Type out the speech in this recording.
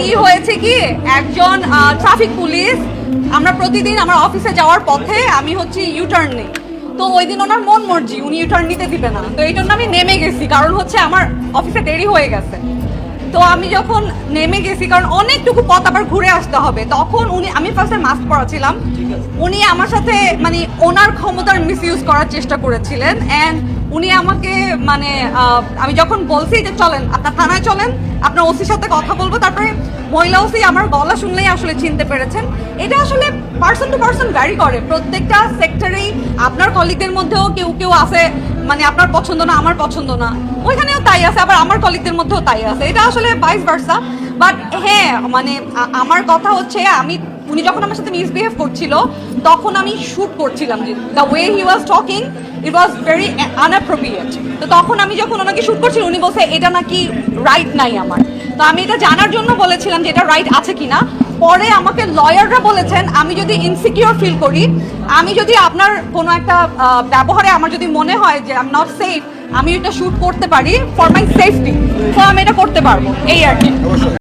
কি হয়েছে কি একজন ট্রাফিক পুলিশ, আমরা প্রতিদিন আমার অফিসে যাওয়ার পথে আমি হচ্ছে ইউটার্ন নেই, তো ওই দিন ওনার মন মর্জি, উনি ইউটার্ন নিতে দিবে না, তো এই জন্য আমি নেমে গেছি, কারণ হচ্ছে আমার অফিসে দেরি হয়ে গেছে। তো আমি যখন নেমে গেছি, কারণ অনেকটুকু পথ আবার ঘুরে আসতে হবে, তখন উনি, আমি ফার্স্টে মাস্ক পরা ছিলাম, উনি আমার সাথে মানে ওনার ক্ষমতার মিস ইউজ করার চেষ্টা করেছিলেন। অ্যান্ড উনি আমাকে মানে আমি যখন বলছি যে চলেন আপনার থানায় চলেন, আপনার ওসির সাথে কথা বলবো, তারপরে মহিলা ওসি আমার গলা শুনলেই আসলে চিনতে পেরেছেন। এটা আসলে পার্সন টু পার্সন ভ্যারি করে, প্রত্যেকটা সেক্টরেই আপনার কলিগদের মধ্যেও কেউ কেউ আছে মানে আপনার পছন্দ না আমার পছন্দ না, ওইখানেও তাই আছে, আবার আমার কলিগদের মধ্যেও তাই আছে, এটা আসলে ভাইস ভার্সা। বাট হ্যাঁ মানে আমার কথা হচ্ছে, আমি উনি যখন আমার সাথে মিসবিহেভ করছিল তখন আমি শুট করছিলাম, যে the way he was talking it was very inappropriate. তো তখন আমি যখন ওনাকে শুট করছিলাম, উনি বলছে এটা নাকি রাইট নাই আমার, তো আমি এটা জানার জন্য বলেছিলাম যে এটা রাইট আছে কিনা। পরে আমাকে লয়াররা বলেছেন আমি যদি ইনসিকিউর ফিল করি, আমি যদি আপনার কোনো একটা ব্যবহারে আমার যদি মনে হয় যে আই এম নট সেফ, আমি এটা শুট করতে পারি ফর মাই সেফটি, তো আমি এটা করতে পারবো, এই আর কি।